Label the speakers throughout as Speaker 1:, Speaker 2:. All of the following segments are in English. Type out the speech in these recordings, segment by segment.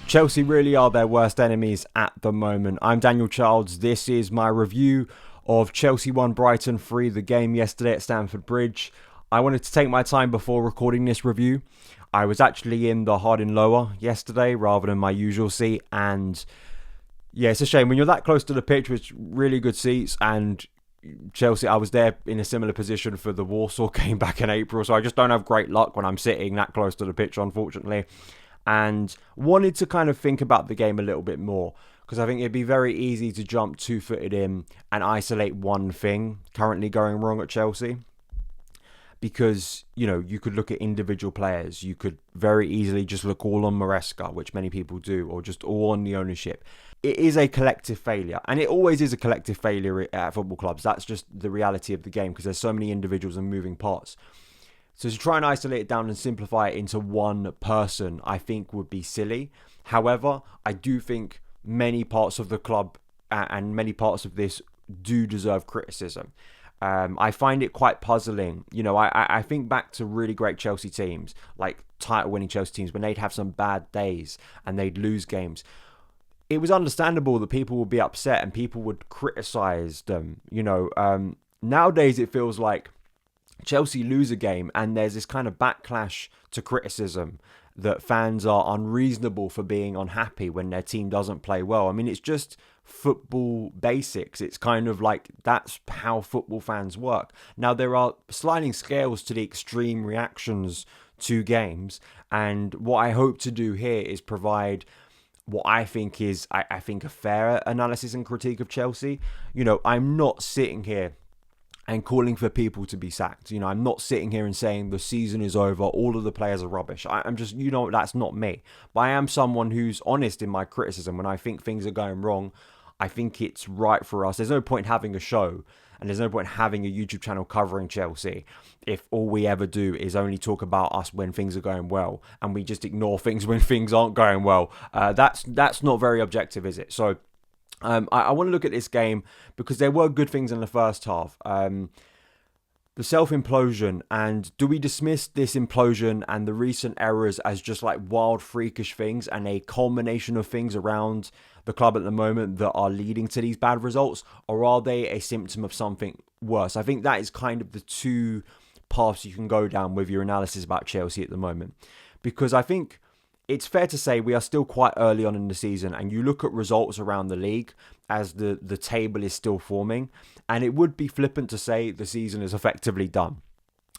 Speaker 1: Chelsea really are their worst enemies at the moment. I'm Daniel Childs. This is my review of Chelsea 1 Brighton 3, the game yesterday at Stamford Bridge. I wanted to take my time before recording this review. I was actually in the Harding Lower yesterday rather than my usual seat, and yeah, it's a shame. When you're that close to the pitch with really good seats, and Chelsea, I was there in a similar position for the Warsaw game back in April, so I just don't have great luck when I'm sitting that close to the pitch, unfortunately. And wanted to kind of think about the game a little bit more, because I think it'd be very easy to jump two-footed in and isolate one thing currently going wrong at Chelsea. Because, you know, you could look at individual players. You could very easily just look all on Maresca, which many people do, or just all on the ownership. It is a collective failure, and it always is a collective failure at football clubs. That's just the reality of the game, because there's so many individuals and moving parts. So to try and isolate it down and simplify it into one person, I think would be silly. However, I do think many parts of the club and many parts of this do deserve criticism. I find it quite puzzling. You know, I think back to really great Chelsea teams, like title-winning Chelsea teams, when they'd have some bad days and they'd lose games. It was understandable that people would be upset and people would criticise them. You know, nowadays it feels like Chelsea lose a game and there's this kind of backlash to criticism that fans are unreasonable for being unhappy when their team doesn't play well. I mean, it's just football basics. It's kind of like that's how football fans work. Now, there are sliding scales to the extreme reactions to games, and what I hope to do here is provide what I think is, I think, a fair analysis and critique of Chelsea. You know, I'm not sitting here and calling for people to be sacked. You know, I'm not sitting here and saying the season is over, all of the players are rubbish. I'm just, you know, that's not me. But I am someone who's honest in my criticism. When I think things are going wrong, I think it's right for us. There's no point having a show, and there's no point having a YouTube channel covering Chelsea if all we ever do is only talk about us when things are going well, and we just ignore things when things aren't going well. That's not very objective, is it? So I want to look at this game because there were good things in the first half. The self-implosion, and do we dismiss this implosion and the recent errors as just like wild, freakish things and a culmination of things around the club at the moment that are leading to these bad results, or are they a symptom of something worse? I think that is kind of the two paths you can go down with your analysis about Chelsea at the moment, because I think it's fair to say we are still quite early on in the season, and you look at results around the league as the table is still forming, and it would be flippant to say the season is effectively done.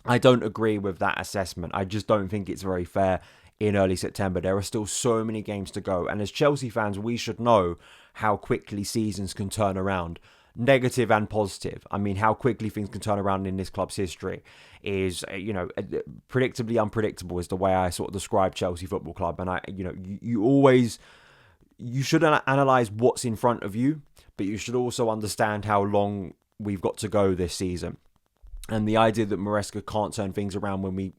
Speaker 1: I don't agree with that assessment. I just don't think it's very fair in early September. There are still so many games to go, and as Chelsea fans, we should know how quickly seasons can turn around. Negative and positive. I mean, how quickly things can turn around in this club's history is, you know, predictably unpredictable is the way I sort of describe Chelsea Football Club. And you should analyse what's in front of you, but you should also understand how long we've got to go this season. And the idea that Maresca can't turn things around when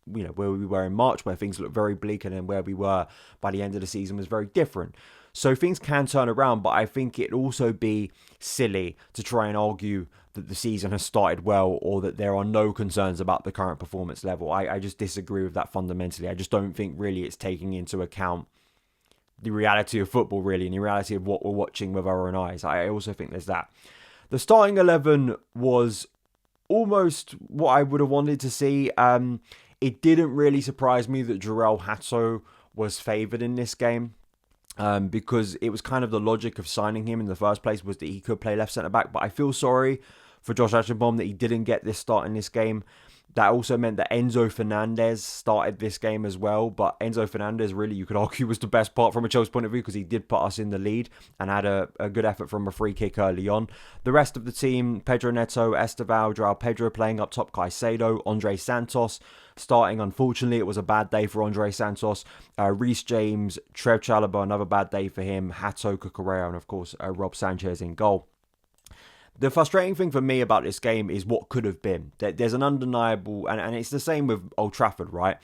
Speaker 1: where we were in March, where things looked very bleak, and then where we were by the end of the season was very different. So things can turn around, but I think it'd also be silly to try and argue that the season has started well or that there are no concerns about the current performance level. I just disagree with that fundamentally. I just don't think really it's taking into account the reality of football, really, and the reality of what we're watching with our own eyes. I also think there's that. The starting 11 was almost what I would have wanted to see. It didn't really surprise me that Jarell Hato was favoured in this game. Because it was kind of the logic of signing him in the first place was that he could play left centre-back. But I feel sorry for Josh Archibald that he didn't get this start in this game. That also meant that Enzo Fernandez started this game as well. But Enzo Fernandez, really, you could argue, was the best part from a Chelsea point of view because he did put us in the lead and had a good effort from a free kick early on. The rest of the team, Pedro Neto, Estevao, João Pedro playing up top, Caicedo, Andre Santos starting. Unfortunately, it was a bad day for Andre Santos. Reece James, Trevoh Chalobah, another bad day for him. Hato, Cucurella, and of course, Rob Sanchez in goal. The frustrating thing for me about this game is what could have been. There's an undeniable, and it's the same with Old Trafford, right?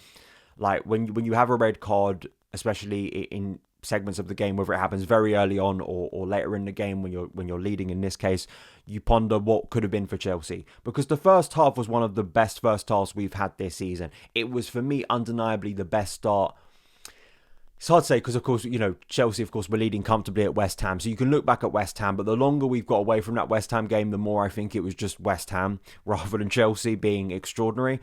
Speaker 1: Like when you have a red card, especially in segments of the game, whether it happens very early on or later in the game when you're leading, in this case, you ponder what could have been for Chelsea. Because the first half was one of the best first halves we've had this season. It was, for me, undeniably the best start It's hard to say because, of course, Chelsea, of course, were leading comfortably at West Ham. So you can look back at West Ham, but the longer we've got away from that West Ham game, the more I think it was just West Ham rather than Chelsea being extraordinary.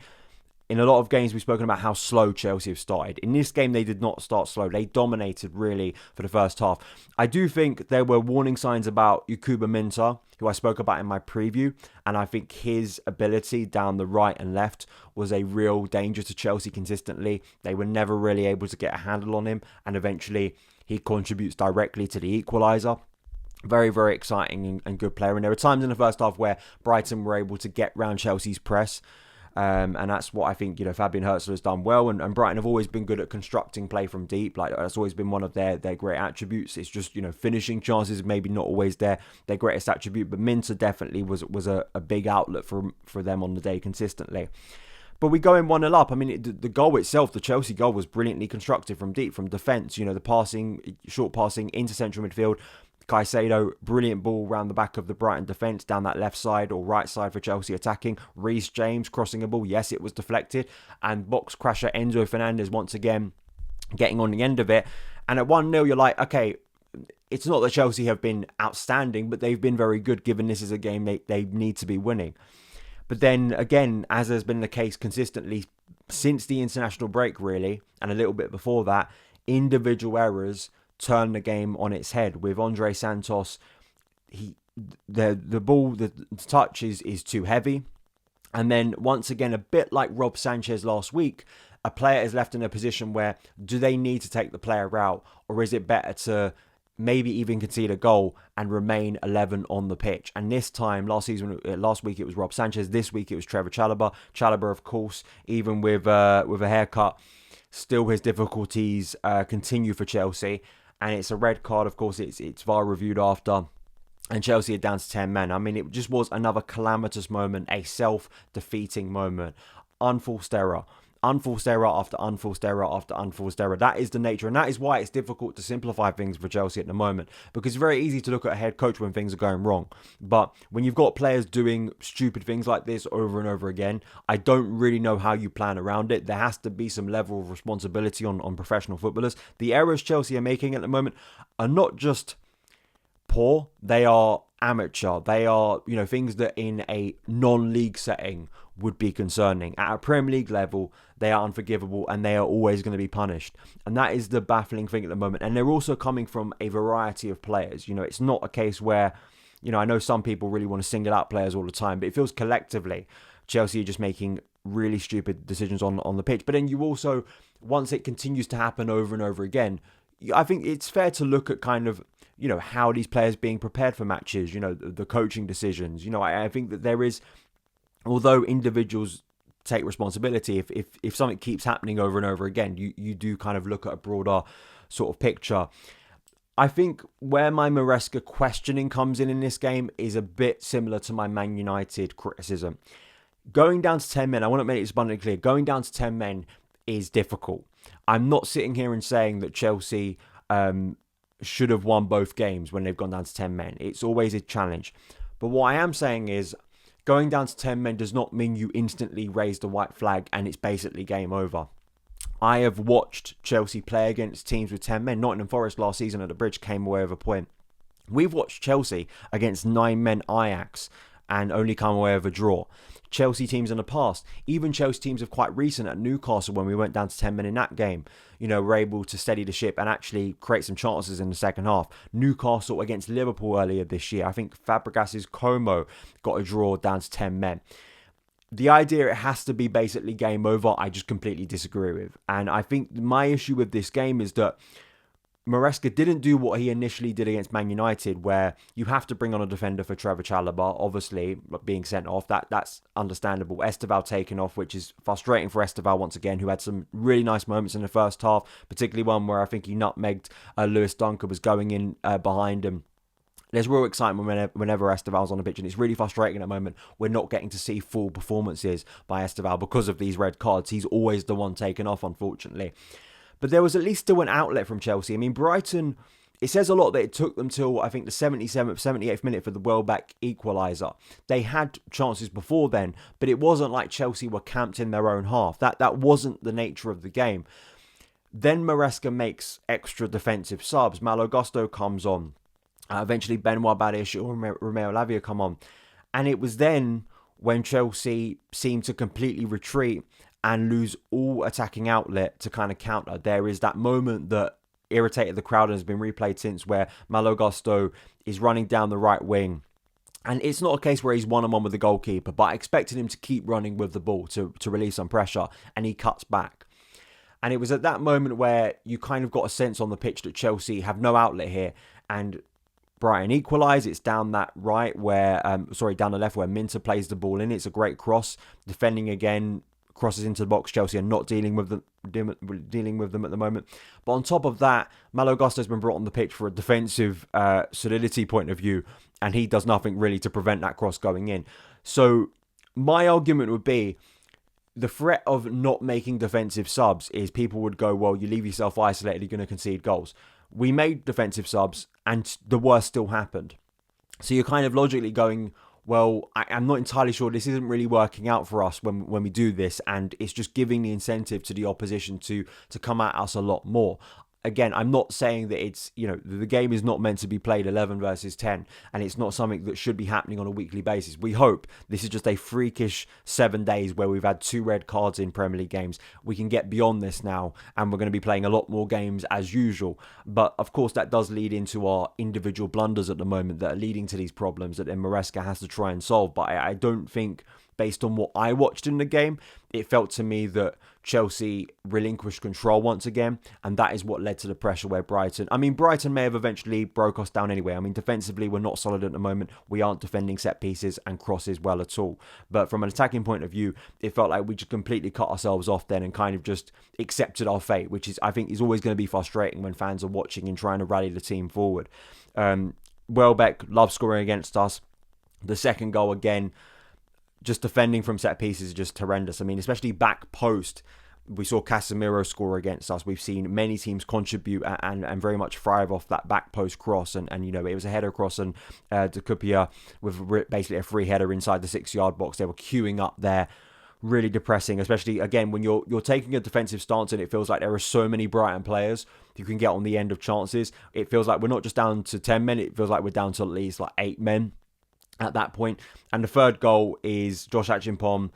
Speaker 1: In a lot of games, we've spoken about how slow Chelsea have started. In this game, they did not start slow. They dominated, really, for the first half. I do think there were warning signs about Yukuba Minta, who I spoke about in my preview, and I think his ability down the right and left was a real danger to Chelsea consistently. They were never really able to get a handle on him, and eventually he contributes directly to the equaliser. Very, very exciting and good player. And there were times in the first half where Brighton were able to get round Chelsea's press. And that's what I think, Fabian Herzl has done well. And Brighton have always been good at constructing play from deep. Like, that's always been one of their great attributes. It's just, finishing chances maybe not always their greatest attribute. But Minter definitely was a big outlet for them on the day consistently. But we go in 1-0 up. I mean, the goal itself, the Chelsea goal, was brilliantly constructed from deep, from defence. The passing, short passing into central midfield. Caicedo, brilliant ball round the back of the Brighton defence, down that left side or right side for Chelsea attacking. Reece James crossing a ball. Yes, it was deflected. And box crasher Enzo Fernandez once again getting on the end of it. And at 1-0, you're like, okay, it's not that Chelsea have been outstanding, but they've been very good given this is a game they need to be winning. But then again, as has been the case consistently since the international break, really, and a little bit before that, individual errors turn the game on its head. With Andre Santos, the touch is too heavy. And then once again, a bit like Rob Sanchez last week, a player is left in a position where do they need to take the player out, or is it better to maybe even concede a goal and remain 11 on the pitch? And this time, last week it was Rob Sanchez. This week it was Trevoh Chalobah. Chalobah, of course, even with a haircut, still his difficulties continue for Chelsea. And it's a red card, of course, it's VAR reviewed after. And Chelsea are down to 10 men. I mean, it just was another calamitous moment, a self-defeating moment. Unforced error after unforced error after unforced error. That is the nature, and that is why it's difficult to simplify things for Chelsea at the moment, because it's very easy to look at a head coach when things are going wrong. But when you've got players doing stupid things like this over and over again, I don't really know how you plan around it. There has to be some level of responsibility on professional footballers. The errors Chelsea are making at the moment are not just poor, they are amateur. They are, things that in a non-league setting would be concerning. At a Premier League level, they are unforgivable and they are always going to be punished. And that is the baffling thing at the moment. And they're also coming from a variety of players. It's not a case where, I know some people really want to single out players all the time, but it feels collectively Chelsea are just making really stupid decisions on the pitch. But then you also, once it continues to happen over and over again, I think it's fair to look at kind of, how these players being prepared for matches, the coaching decisions. I think that there is, although individuals take responsibility, if something keeps happening over and over again, you do kind of look at a broader sort of picture. I think where my Maresca questioning comes in this game is a bit similar to my Man United criticism. Going down to 10 men, I want to make it abundantly clear, going down to 10 men is difficult. I'm not sitting here and saying that Chelsea should have won both games when they've gone down to 10 men. It's always a challenge. But what I am saying is, going down to 10 men does not mean you instantly raise the white flag and it's basically game over. I have watched Chelsea play against teams with 10 men. Nottingham Forest last season at the Bridge came away with a point. We've watched Chelsea against 9 men Ajax and only come away with a draw. Chelsea teams in the past, even Chelsea teams of quite recent at Newcastle when we went down to 10 men in that game, were able to steady the ship and actually create some chances in the second half. Newcastle against Liverpool earlier this year, I think Fabregas's Como got a draw down to 10 men. The idea it has to be basically game over, I just completely disagree with. And I think my issue with this game is that Maresca didn't do what he initially did against Man United, where you have to bring on a defender for Trevoh Chalobah, obviously being sent off. That's understandable. Esteval taken off, which is frustrating for Esteval once again, who had some really nice moments in the first half, particularly one where I think he nutmegged Lewis Dunker, was going in behind him. There's real excitement whenever Esteval's on the pitch, and it's really frustrating at the moment. We're not getting to see full performances by Esteval because of these red cards. He's always the one taken off, unfortunately. But there was at least still an outlet from Chelsea. I mean, Brighton, it says a lot that it took them till, I think, the 77th, 78th minute for the Welbeck equaliser. They had chances before then, but it wasn't like Chelsea were camped in their own half. That wasn't the nature of the game. Then Maresca makes extra defensive subs. Malo Gusto comes on. Eventually Benoit Badish or Romeo Lavia come on. And it was then when Chelsea seemed to completely retreat and lose all attacking outlet to kind of counter. There is that moment that irritated the crowd and has been replayed since, where Malo Gusto is running down the right wing. And it's not a case where he's one-on-one with the goalkeeper, but I expected him to keep running with the ball to release some pressure, and he cuts back. And it was at that moment where you kind of got a sense on the pitch that Chelsea have no outlet here, and Brighton equalise. It's down that right where, down the left where Minter plays the ball in. It's a great cross. Defending again, crosses into the box. Chelsea are not dealing with them at the moment. But on top of that, Malo Gusto's been brought on the pitch for a defensive solidity point of view, and he does nothing really to prevent that cross going in. So my argument would be, the threat of not making defensive subs is people would go, well, you leave yourself isolated, you're going to concede goals. We made defensive subs and the worst still happened. So you're kind of logically going, well, I'm not entirely sure this isn't really working out for us when we do this, and it's just giving the incentive to the opposition to come at us a lot more. Again, I'm not saying that it's, the game is not meant to be played 11 versus 10, and it's not something that should be happening on a weekly basis. We hope this is just a freakish 7 days where we've had 2 red cards in Premier League games. We can get beyond this now, and we're going to be playing a lot more games as usual. But of course, that does lead into our individual blunders at the moment that are leading to these problems that then Maresca has to try and solve. But I don't think, based on what I watched in the game, it felt to me that Chelsea relinquished control once again, and that is what led to the pressure where Brighton may have eventually broke us down anyway. Defensively, we're not solid at the moment. We aren't defending set pieces and crosses well at all. But from an attacking point of view, it felt like we just completely cut ourselves off then and kind of just accepted our fate, which is, I think, is always going to be frustrating when fans are watching and trying to rally the team forward. Welbeck loves scoring against us. The second goal, again, just defending from set pieces is just horrendous. Especially back post. We saw Casemiro score against us. We've seen many teams contribute and very much thrive off that back post cross. And it was a header cross, and De Cupia with basically a free header inside the 6-yard box. They were queuing up there. Really depressing, especially, again, when you're taking a defensive stance and it feels like there are so many Brighton players who can get on the end of chances. It feels like we're not just down to 10 men. It feels like we're down to at least 8 men at that point. And the third goal is Josh Achimpong.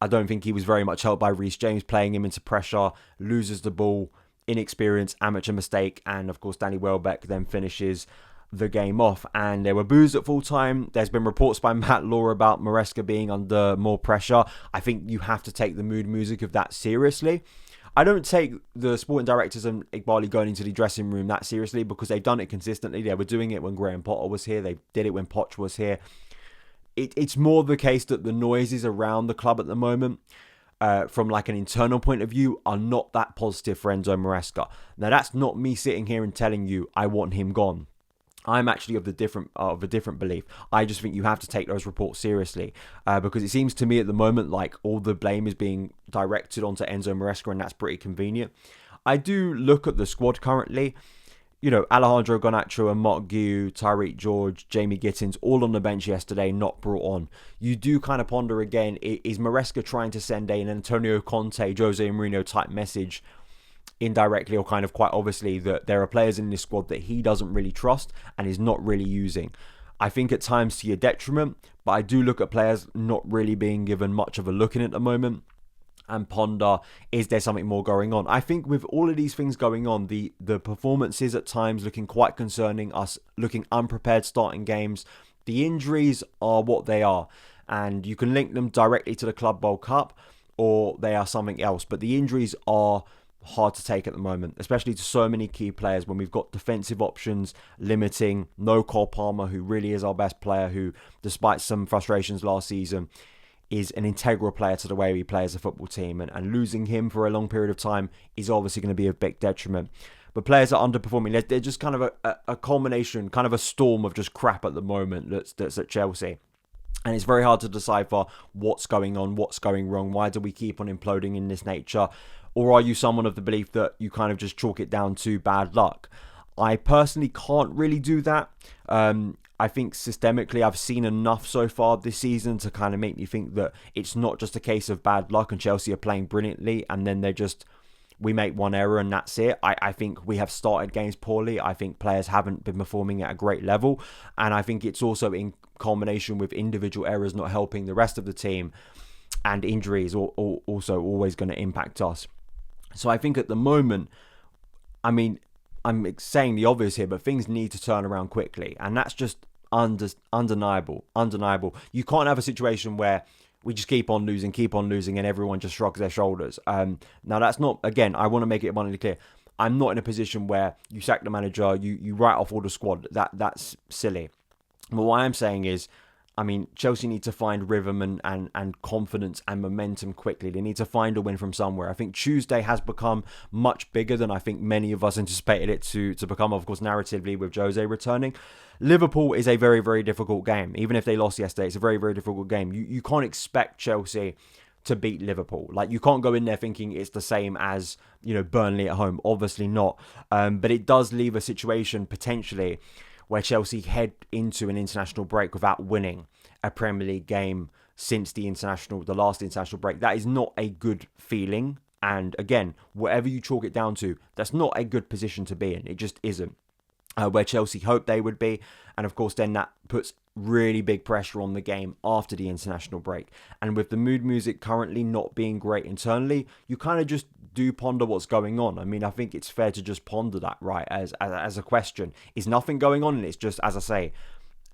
Speaker 1: I don't think he was very much helped by Reece James playing him into pressure, loses the ball, inexperience, amateur mistake, and of course Danny Welbeck then finishes the game off. And there were boos at full time. There's been reports by Matt Law about Maresca being under more pressure. I think you have to take the mood music of that seriously. I don't take the sporting directors and Iqbali going into the dressing room that seriously, because they've done it consistently. They were doing it when Graham Potter was here. They did it when Poch was here. It's more the case that the noises around the club at the moment, from an internal point of view, are not that positive for Enzo Maresca. Now, that's not me sitting here and telling you I want him gone. I'm actually of a different belief. I just think you have to take those reports seriously, because it seems to me at the moment like all the blame is being directed onto Enzo Maresca, and that's pretty convenient. I do look at the squad currently. Alejandro Garnacho and Mark Guiu, Tyreek George, Jamie Gittins, all on the bench yesterday, not brought on. You do kind of ponder again, is Maresca trying to send an Antonio Conte, Jose Mourinho type message indirectly or kind of quite obviously that there are players in this squad that he doesn't really trust and is not really using? I think at times to your detriment, but I do look at players not really being given much of a look in at the moment and ponder, is there something more going on? I think with all of these things going on, the performances at times looking quite concerning, us looking unprepared starting games, the injuries are what they are, and you can link them directly to the Club World Cup or they are something else, but the injuries are hard to take at the moment, especially to so many key players when we've got defensive options limiting. No Cole Palmer, who really is our best player, who despite some frustrations last season is an integral player to the way we play as a football team, and losing him for a long period of time is obviously going to be a big detriment. But players are underperforming. They're just kind of a culmination, kind of a storm of just crap at the moment that's at Chelsea. And it's very hard to decipher what's going on, what's going wrong, why do we keep on imploding in this nature? Or are you someone of the belief that you kind of just chalk it down to bad luck? I personally can't really do that. I think systemically I've seen enough so far this season to kind of make me think that it's not just a case of bad luck and Chelsea are playing brilliantly and then they're just we make one error and that's it. I think we have started games poorly. I think players haven't been performing at a great level. And I think it's also in combination with individual errors not helping the rest of the team, and injuries also always going to impact us. So I think at the moment, I mean, I'm saying the obvious here, but things need to turn around quickly. And that's just undeniable. You can't have a situation where we just keep on losing, and everyone just shrugs their shoulders. Now, that's not, again, I want to make it abundantly clear. I'm not in a position where you sack the manager, you write off all the squad. That's silly. But what I'm saying is, I mean, Chelsea need to find rhythm and confidence and momentum quickly. They need to find a win from somewhere. I think Tuesday has become much bigger than I think many of us anticipated it to become, of course, narratively with Jose returning. Liverpool is a very, very difficult game. Even if they lost yesterday, it's a very, very difficult game. You can't expect Chelsea to beat Liverpool. Like, you can't go in there thinking it's the same as, Burnley at home. Obviously not. But it does leave a situation potentially where Chelsea head into an international break without winning a Premier League game since the last international break. That is not a good feeling. And again, whatever you chalk it down to, that's not a good position to be in. It just isn't. Where Chelsea hoped they would be. And of course, then that puts really big pressure on the game after the international break. And with the mood music currently not being great internally, you kind of just do ponder what's going on. I mean, I think it's fair to just ponder that, right, as a question. Is nothing going on? And it's just, as I say,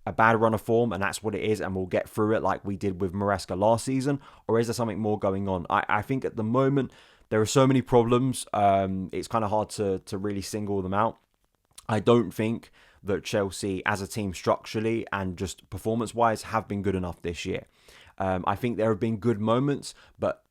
Speaker 1: a bad run of form, and that's what it is, and we'll get through it like we did with Maresca last season? Or is there something more going on? I think at the moment, there are so many problems. It's kind of hard to really single them out. I don't think that Chelsea as a team structurally and just performance-wise have been good enough this year. I think there have been good moments, but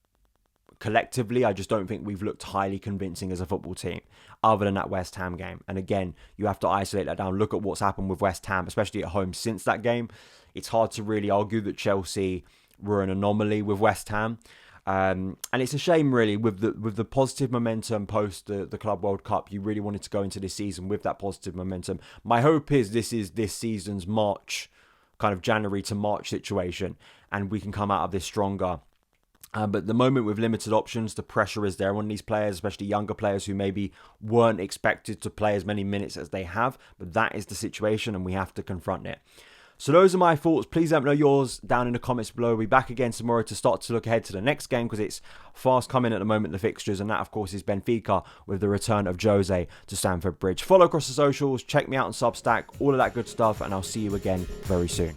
Speaker 1: collectively, I just don't think we've looked highly convincing as a football team, other than that West Ham game. And again, you have to isolate that down. Look at what's happened with West Ham, especially at home since that game. It's hard to really argue that Chelsea were an anomaly with West Ham. And it's a shame, really, with the positive momentum post the Club World Cup. You really wanted to go into this season with that positive momentum. My hope is this season's March, kind of January to March situation, and we can come out of this stronger. But at the moment, with limited options, the pressure is there on these players, especially younger players who maybe weren't expected to play as many minutes as they have. But that is the situation, and we have to confront it. So those are my thoughts. Please let me know yours down in the comments below. We'll be back again tomorrow to start to look ahead to the next game, because it's fast coming at the moment, the fixtures. And that, of course, is Benfica with the return of Jose to Stamford Bridge. Follow across the socials. Check me out on Substack. All of that good stuff. And I'll see you again very soon.